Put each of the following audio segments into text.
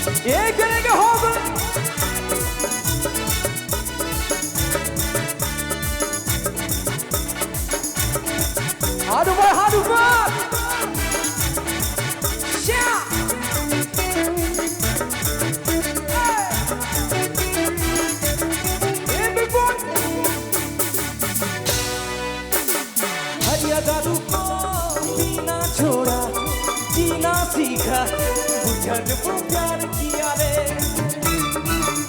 ये करेंगे होगा हाथ ऊपर हरिया दारू को पीना छोड़ा जीना सीखा बुझा जब प्यार किया रे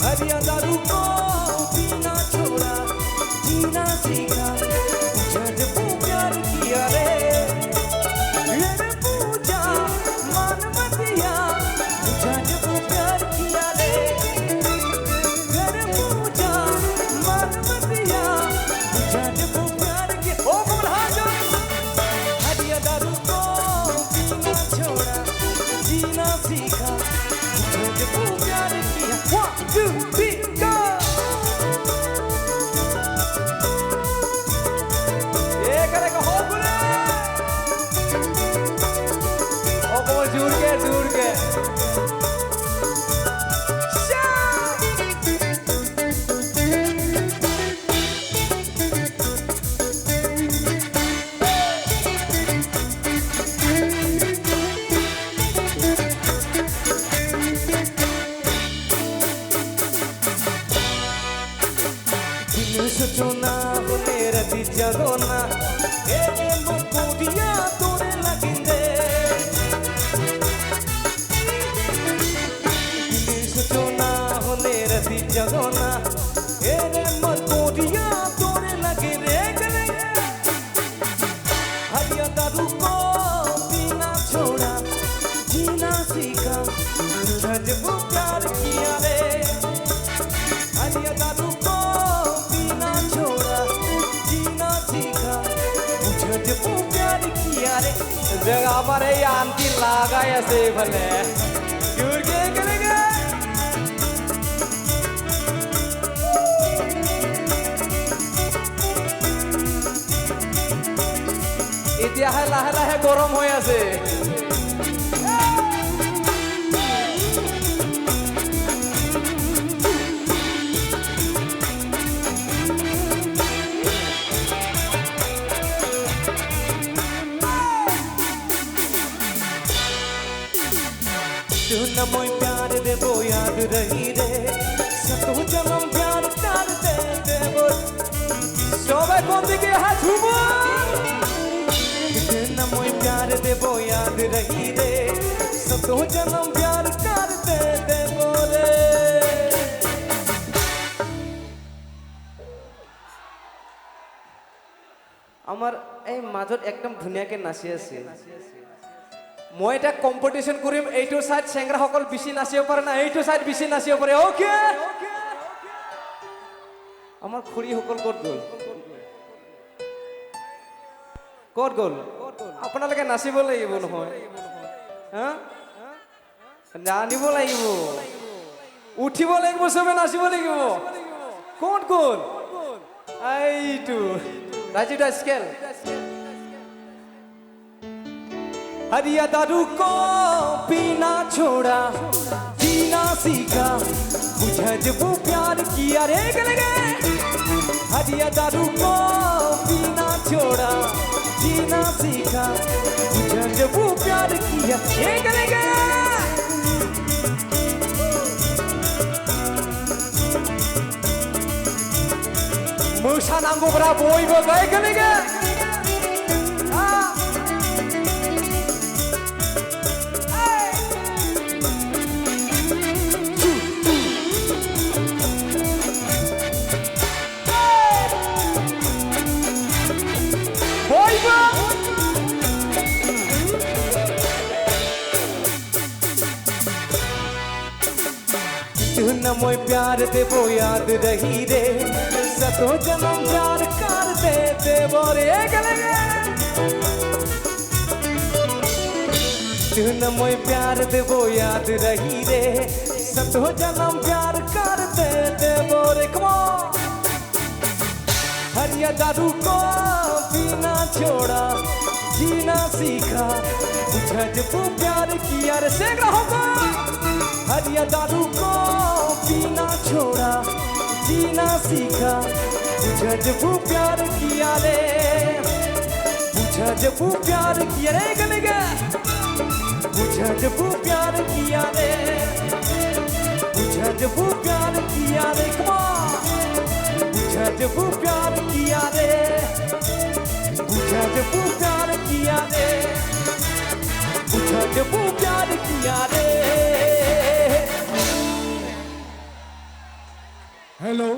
हरिया दारू को पीना छोड़ा जीना सीखा बुझा जब प्यार किया रे मेरे पूजा मान मतिया बुझा जब प्यार किया रे मेरे पूजा मान मतिया बुझा जब प्यार किया ओ बोला हरिया दारू को पीना छोड़ा जीना सीखा बुझा जब प्यार किया 1 2 3 go ये करेगा हो बोले ओ बोल जुड़ के सोचना हो मेरा दी जगोना ए मुझको दिया तोरे लगिंदे सोचना हो मेरा दी जगोना ए मुझको दिया तोरे लगे रे गले हरिया दारू को पीना छोड़ा जीना सीखा जब प्यार किया रे हरिया दारू को जगह पर आंटी लागा ऐसे भले क्यों क्या करेंगे इतिहास लाहे गरम हो ऐसे न मोई प्यार दे वो याद रही रे सतो जन्म प्यार कर दे वो सोबे कोंदी के हाथ हुआ न मोई प्यार दे वो याद रही रे सतो जन्म प्यार कर दे वो रे আমার এই মাজত একদম ধুনিয়াকে নাচি আছে মই এটা কম্পিটিশন কৰিম এইটো সাইড চেংৰা সকল বেছি নাচিব পাৰে না এইটো সাইড বেছি নাচিব পাৰে ওকে আমাৰ খুৰী সকল ক'ত গ'ল আপোনালোকে নাচিব লাগিব নহয় হা জানিব লাগিব উঠিব লাগিব সবে নাচিব লাগিব ক'ত গ'ল এইটো ৰাজীৱ দা স্কেল हरिया दारू को पीना छोड़ा जीना सीखा बुझा जब प्यार किया रे गले हरिया दारू को पीना छोड़ा जीना सीखा बुझा जब प्यार किया रे गले मुसा नांगो बरा बोई बो गए गले न मोई प्यार दे वो याद रही रे सतो जन्म प्यार कर दे वो रे गले न मोई प्यार दे वो याद रही रे सतो जन्म प्यार कर दे वो रे कमो हरिया दारू को पीना छोड़ा जीना सीखा बुझा जब प्यार किया रे से होगा हरिया दारू को पीना छोड़ा, जीना सीखा, बुझा जब वो प्यार किया रे, बुझा जब वो प्यार किया रे गले गा, बुझा जब वो प्यार किया रे, बुझा जब वो प्यार किया रे, बुझा जब वो प्यार किया रे, बुझा जब वो प्यार किया रे, बुझा जब वो प्यार किया रे। हेलो